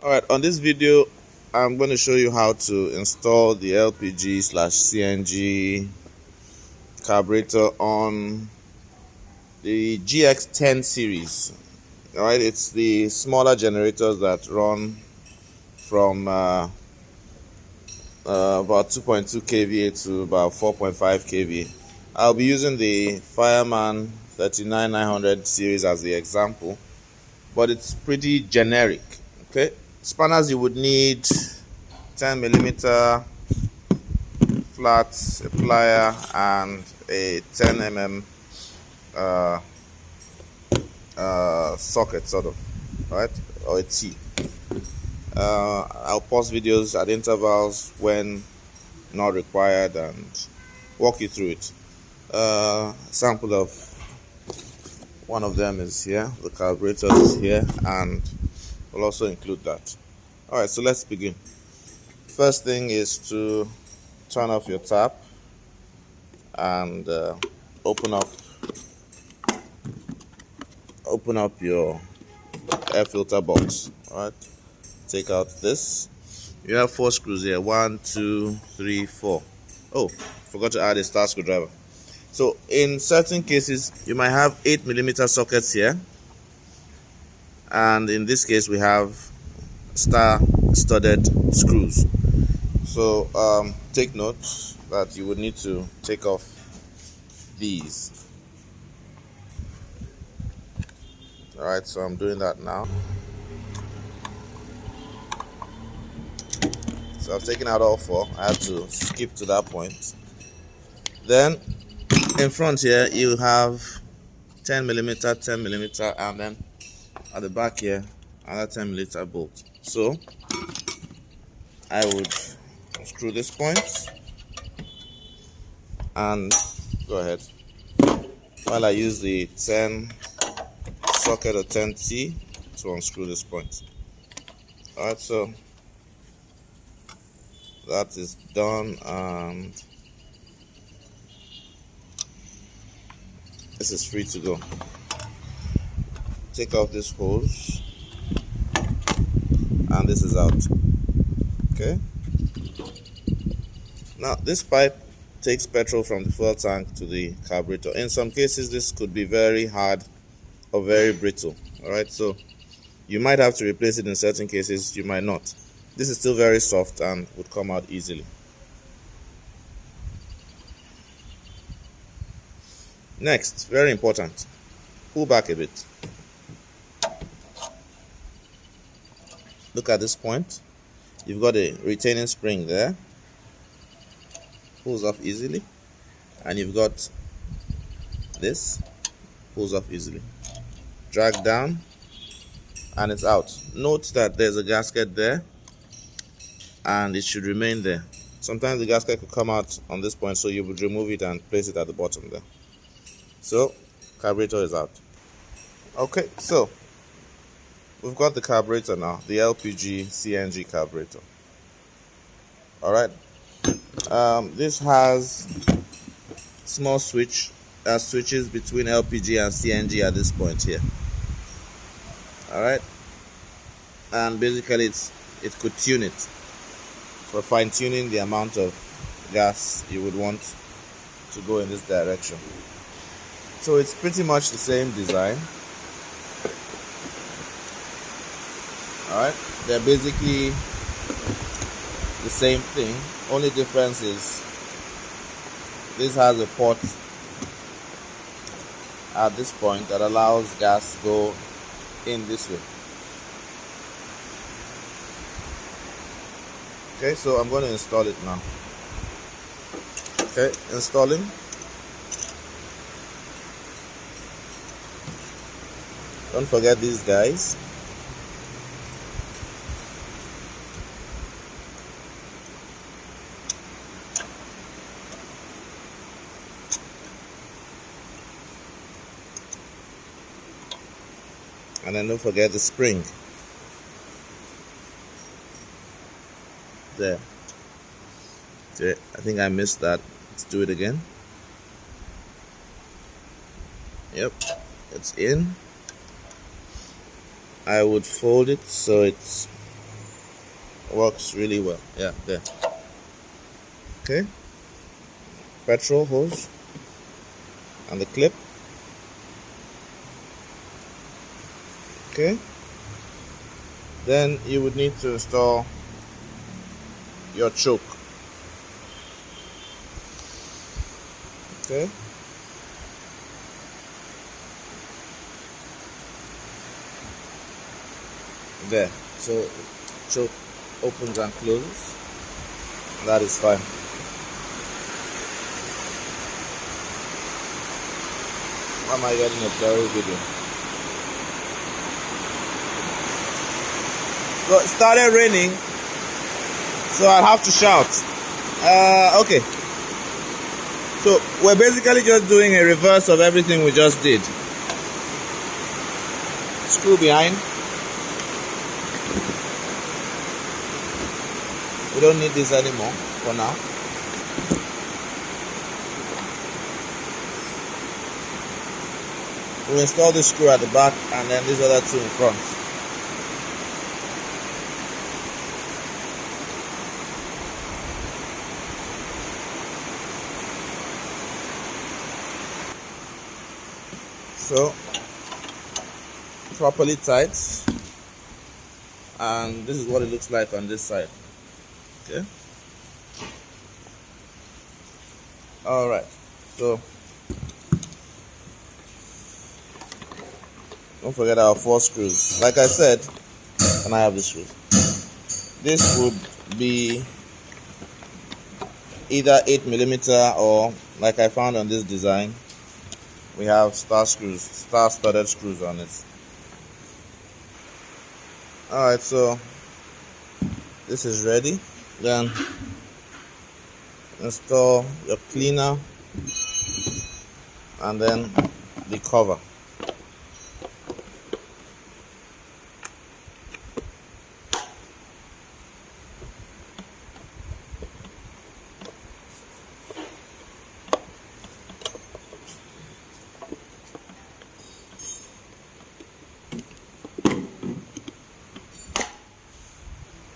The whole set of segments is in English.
Alright, on this video I'm going to show you how to install the LPG/CNG carburetor on the GX10 series. Alright, it's the smaller generators that run from about 2.2 kVA to about 4.5 kVA. I'll be using the Fireman 39900 series as the example, but it's pretty generic. Okay, spanners you would need 10mm flat, a plier, and a 10mm socket, sort of, right, or a T. I'll pause videos at intervals when not required and walk you through it. Sample of one of them is here, the carburetor is here, and we'll also include that. Alright, so let's begin. First thing is to turn off your tap and open up your air filter box. Alright, take out this. You have 4 screws here, 1, 2, 3, 4. Oh, forgot to add a star screwdriver. So in certain cases you might have 8mm sockets here, and in this case we have star studded screws. So take note that you would need to take off these. Alright, so I'm doing that now. So I've taken out all 4. I had to skip to that point. Then in front here you have 10mm, 10mm, and then at the back here another 10mm bolt. So I would screw this point and go ahead while I use the 10 socket or 10T to unscrew this point. Alright, so that is done, and this is free to go. Take off this hose, and this is out. Okay, now this pipe takes petrol from the fuel tank to the carburetor. In some cases this could be very hard or very brittle. Alright, so you might have to replace it. In certain cases you might not. This is still very soft and would come out easily. Next, very important, pull back a bit. Look at this point. You've got a retaining spring there, pulls off easily, and you've got this, pulls off easily. Drag down and it's out. Note that there's a gasket there and it should remain there. Sometimes the gasket could come out on this point, so you would remove it and place it at the bottom there. So carburetor is out. Okay, so we've got the carburetor now, the LPG CNG carburetor. Alright, this has small switches between LPG and CNG at this point here. Alright, and basically it could tune it for fine-tuning the amount of gas you would want to go in this direction. So it's pretty much the same design. Alright, they're basically the same thing. Only difference is this has a port at this point that allows gas to go in this way. Okay, so I'm going to install it now. Okay, installing. Don't forget these guys. And then don't forget the spring. There. Okay, I think I missed that. Let's do it again. Yep, it's in. I would fold it so it's works really well. Yeah, there. Okay, petrol hose and the clip. Okay, then you would need to install your choke. Okay, there. So choke opens and closes. That is fine. Why am I getting a blurry video? So it started raining, so I'll have to shout. Okay. So we're basically just doing a reverse of everything we just did. Screw behind. We don't need this anymore for now. We'll install this screw at the back and then these other two in front. So properly tight, and this is what it looks like on this side. Okay. All right. So don't forget our 4 screws. Like I said, and I have the screws. This would be either 8mm or, like I found on this design, we have star studded screws on it. All right. So this is ready. Then install your cleaner and then the cover.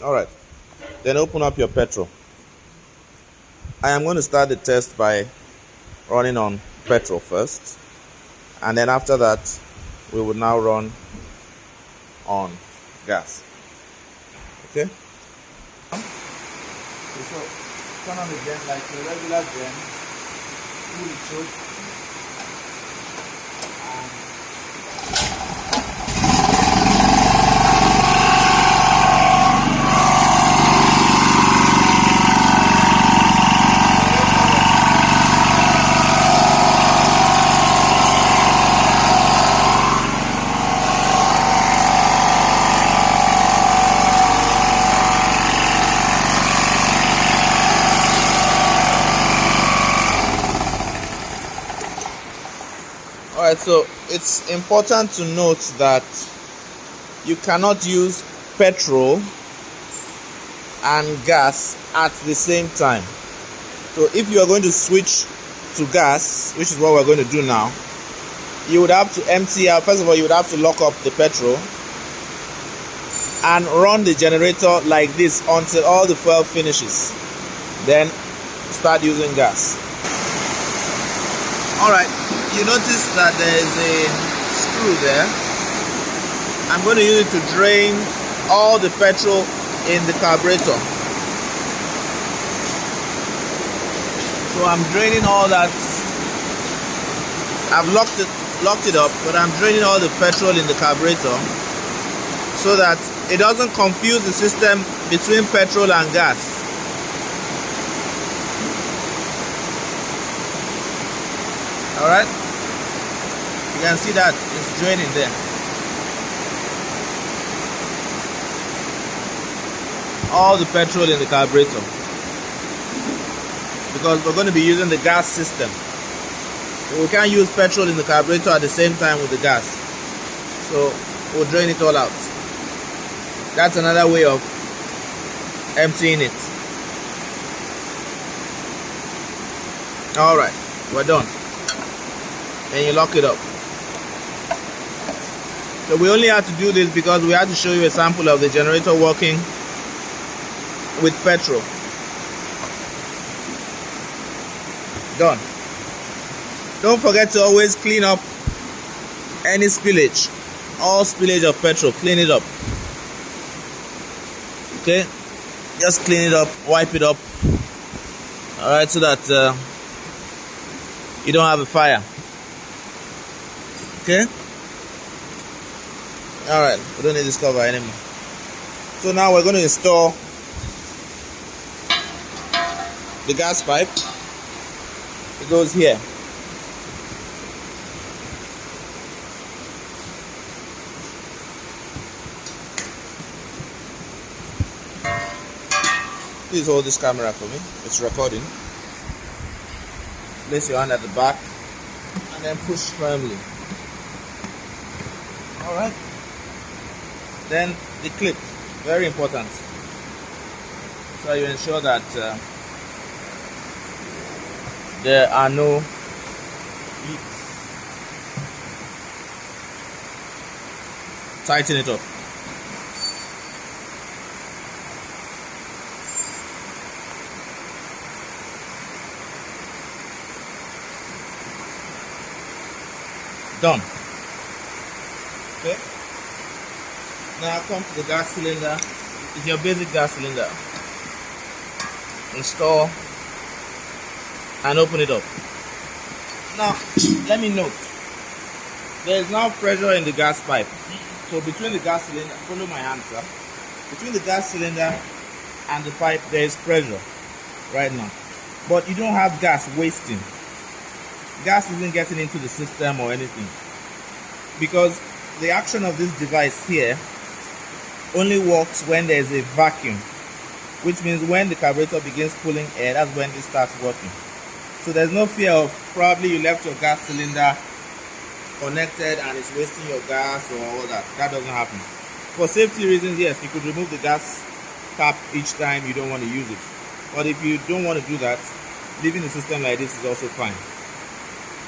All right. Then open up your petrol. I am going to start the test by running on petrol first, and then after that we will now run on gas. Okay? So turn on the gen like a regular gen, pull the choke, Alright, so it's important to note that you cannot use petrol and gas at the same time. So if you are going to switch to gas, which is what we're going to do now, you would have to empty out. First of all, you would have to lock up the petrol and run the generator like this until all the fuel finishes. Then start using gas. Alright, you notice that there is a screw there. I'm going to use it to drain all the petrol in the carburetor. So I'm draining all that. I've locked it up, but I'm draining all the petrol in the carburetor so that it doesn't confuse the system between petrol and gas. Alright, you can see that it's draining there. All the petrol in the carburetor, because we're going to be using the gas system. So we can't use petrol in the carburetor at the same time with the gas. So we'll drain it all out. That's another way of emptying it. Alright, we're done. And you lock it up. So we only had to do this because we had to show you a sample of the generator working with petrol. Done. Don't forget to always clean up any spillage. All spillage of petrol, clean it up. Okay, just clean it up, wipe it up. All right, so that you don't have a fire. Okay. All right, we don't need this cover anymore. So now we're going to install the gas pipe. It goes here. Please hold this camera for me. It's recording. Place your hand at the back and then push firmly. Alright. Then the clip. Very important. So you ensure that there are no leaks. Tighten it up. Done. Okay. Now come to the gas cylinder. It's your basic gas cylinder. Install and open it up. Now let me note, there is now pressure in the gas pipe. So between the gas cylinder, follow my hand, sir. Between the gas cylinder and the pipe, there is pressure right now. But you don't have gas wasting. Gas isn't getting into the system or anything, because the action of this device here only works when there is a vacuum, which means when the carburetor begins pulling air, that's when it starts working. So there's no fear of probably you left your gas cylinder connected and it's wasting your gas or all that. That doesn't happen. For safety reasons, yes, you could remove the gas cap each time you don't want to use it. But if you don't want to do that, leaving the system like this is also fine.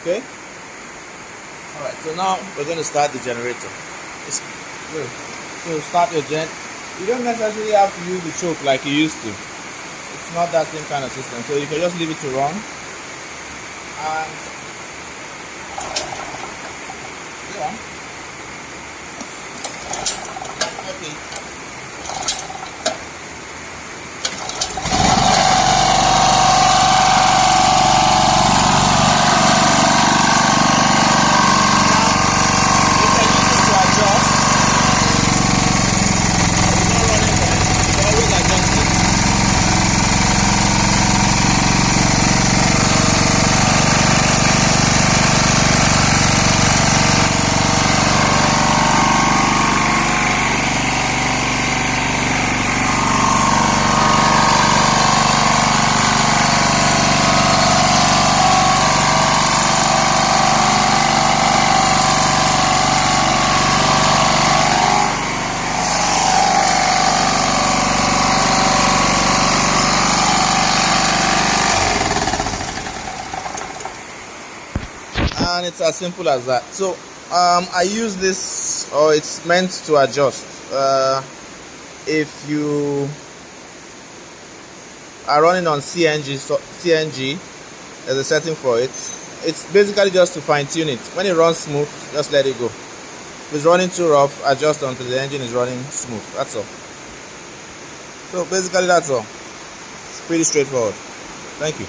Okay? Alright, so now we're going to start the generator. So start your gen. You don't necessarily have to use the choke like you used to. It's not that same kind of system. So you can just leave it to run. And yeah. Okay. And it's as simple as that. So I use this, or it's meant to adjust. If you are running on CNG, there's a setting for it. It's basically just to fine tune it. When it runs smooth, just let it go. If it's running too rough, adjust until the engine is running smooth. That's all. So basically that's all. It's pretty straightforward. Thank you.